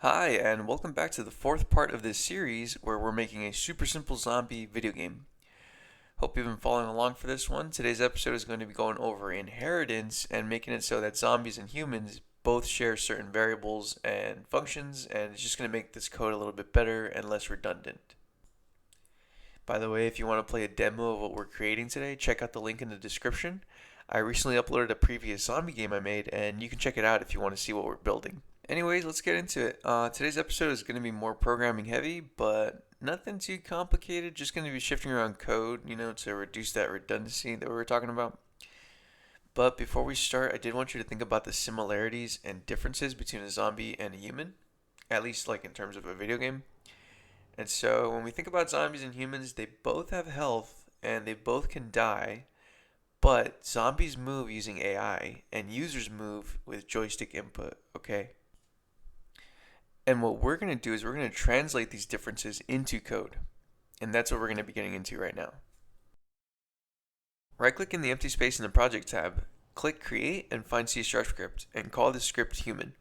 Hi, and welcome back to the fourth part of this series where we're making a super simple zombie video game. Hope you've been following along for this one. Today's episode is going to be going over inheritance and making it so that zombies and humans both share certain variables and functions, and it's just going to make this code a little bit better and less redundant. By the way, if you want to play a demo of what we're creating today, check out the link in the description. I recently uploaded a previous zombie game I made, and you can check it out if you want to see what we're building. Anyways, let's get into it. Today's episode is going to be more programming heavy, but nothing too complicated. Just going to be shifting around code, to reduce that redundancy that we were talking about. But before we start, I did want you to think about the similarities and differences between a zombie and a human, at least like in terms of a video game. And so when we think about zombies and humans, they both have health and they both can die, but zombies move using AI and users move with joystick input, okay? And what we're going to do is we're going to translate these differences into code. And that's what we're going to be getting into right now. Right click in the empty space in the project tab, click create and find C# script and call this script human.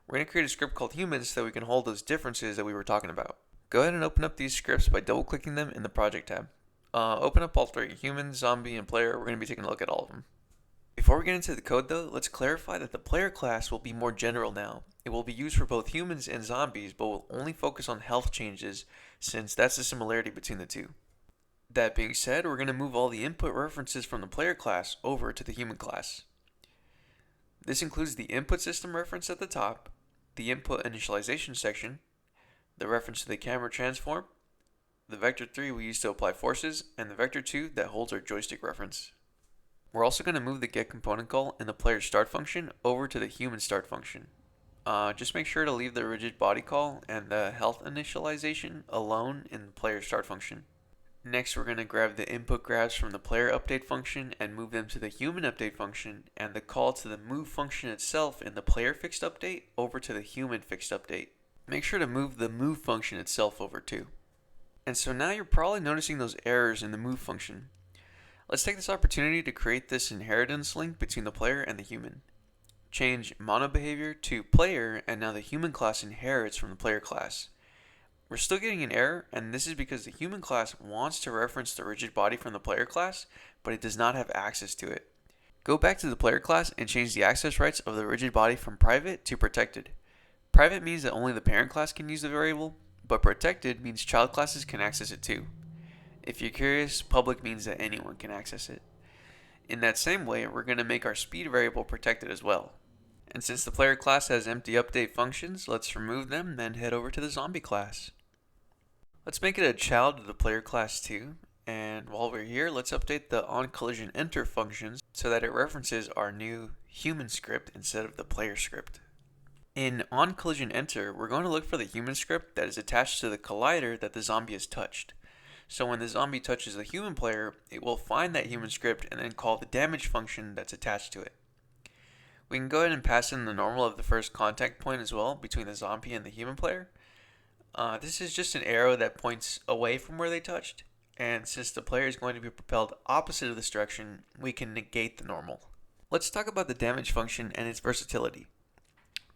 We're going to create a script called human so that we can hold those differences that we were talking about. Go ahead and open up these scripts by double clicking them in the project tab. Open up all three, human, zombie, and player. We're going to be taking a look at all of them. Before we get into the code though, let's clarify that the player class will be more general now. It will be used for both humans and zombies, but will only focus on health changes since that's the similarity between the two. That being said, we're going to move all the input references from the player class over to the human class. This includes the input system reference at the top, the input initialization section, the reference to the camera transform, the vector3 we use to apply forces, and the vector2 that holds our joystick reference. We're also going to move the getComponent call in the player start function over to the human start function. Just make sure to leave the rigid body call and the health initialization alone in the player start function. Next, we're going to grab the input grabs from the player update function and move them to the human update function, and the call to the move function itself in the player fixed update over to the human fixed update. Make sure to move the move function itself over too. And so now you're probably noticing those errors in the move function. Let's take this opportunity to create this inheritance link between the player and the human. Change mono behavior to player, and now the human class inherits from the player class. We're still getting an error, and this is because the human class wants to reference the rigid body from the player class, but it does not have access to it. Go back to the player class and change the access rights of the rigid body from private to protected. Private means that only the parent class can use the variable, but protected means child classes can access it too. If you're curious, public means that anyone can access it. In that same way, we're going to make our speed variable protected as well. And since the player class has empty update functions, let's remove them, then head over to the zombie class. Let's make it a child of the player class too, and while we're here, let's update the onCollisionEnter functions so that it references our new human script instead of the player script. In onCollisionEnter, we're going to look for the human script that is attached to the collider that the zombie has touched. So when the zombie touches the human player, it will find that human script and then call the damage function that's attached to it. We can go ahead and pass in the normal of the first contact point as well between the zombie and the human player. This is just an arrow that points away from where they touched, and since the player is going to be propelled opposite of this direction, we can negate the normal. Let's talk about the damage function and its versatility.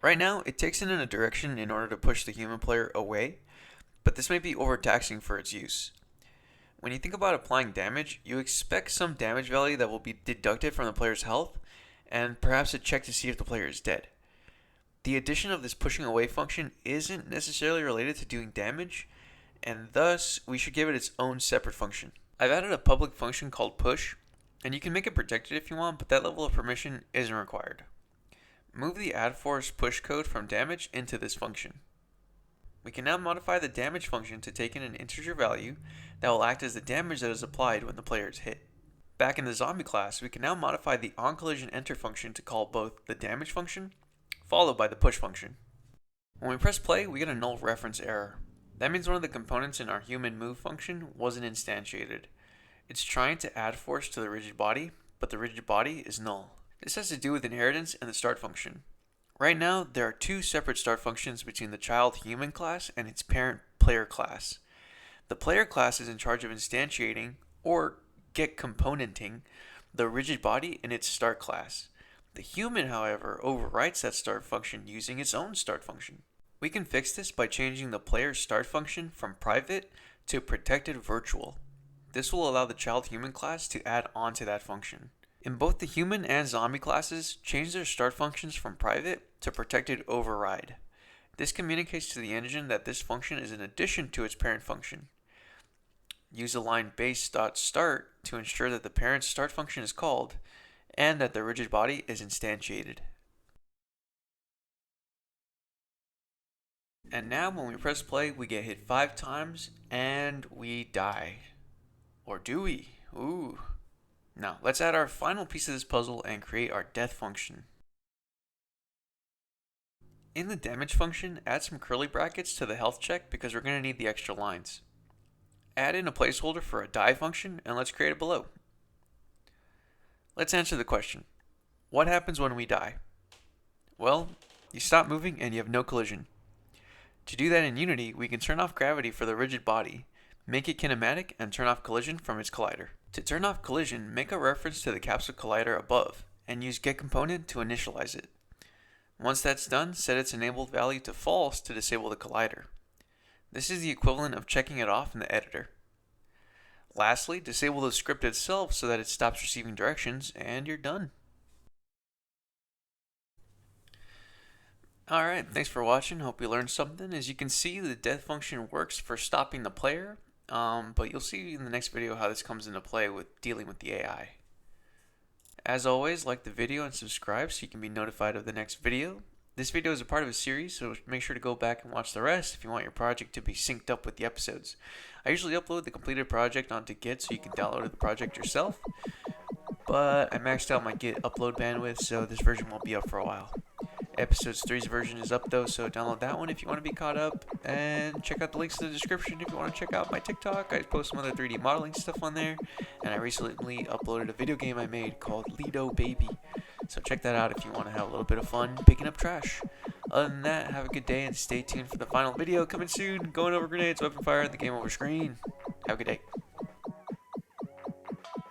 Right now, it takes it in a direction in order to push the human player away, but this may be overtaxing for its use. When you think about applying damage, you expect some damage value that will be deducted from the player's health, and perhaps a check to see if the player is dead. The addition of this pushing away function isn't necessarily related to doing damage, and thus we should give it its own separate function. I've added a public function called push, and you can make it protected if you want, but that level of permission isn't required. Move the add force push code from damage into this function. We can now modify the damage function to take in an integer value that will act as the damage that is applied when the player is hit. Back in the zombie class, we can now modify the onCollisionEnter function to call both the damage function followed by the push function. When we press play, we get a null reference error. That means one of the components in our human move function wasn't instantiated. It's trying to add force to the rigid body, but the rigid body is null. This has to do with inheritance and the start function. Right now, there are two separate start functions between the child human class and its parent player class. The player class is in charge of instantiating, or getComponenting, the rigid body in its start class. The human, however, overwrites that start function using its own start function. We can fix this by changing the player start function from private to protected virtual. This will allow the child human class to add on to that function. In both the human and zombie classes, change their start functions from private to protected override. This communicates to the engine that this function is in addition to its parent function. Use the line base.start to ensure that the parent start function is called and that the rigid body is instantiated. And now when we press play, we get hit 5 times and we die. Or do we? Ooh. Now, let's add our final piece of this puzzle and create our death function. In the damage function, add some curly brackets to the health check because we're going to need the extra lines. Add in a placeholder for a die function and let's create it below. Let's answer the question. What happens when we die? Well, you stop moving and you have no collision. To do that in Unity, we can turn off gravity for the rigid body, make it kinematic, and turn off collision from its collider. To turn off collision, make a reference to the capsule collider above, and use getComponent to initialize it. Once that's done, set its enabled value to false to disable the collider. This is the equivalent of checking it off in the editor. Lastly, disable the script itself so that it stops receiving directions, and you're done. Alright, thanks for watching. Hope you learned something. As you can see, the death function works for stopping the player, but you'll see in the next video how this comes into play with dealing with the AI. As always, like the video and subscribe so you can be notified of the next video. This video is a part of a series, so make sure to go back and watch the rest if you want your project to be synced up with the episodes. I usually upload the completed project onto Git so you can download the project yourself, but I maxed out my Git upload bandwidth, so this version won't be up for a while. Episodes 3's version is up though, so download that one if you want to be caught up, and check out the links in the description if you want to check out my TikTok. I post some other 3D modeling stuff on there, and I recently uploaded a video game I made called Lido Baby, so check that out if you want to have a little bit of fun picking up trash. Other than that, have a good day and stay tuned for the final video coming soon. Going over grenades, weapon fire, and the game over screen. Have a good day.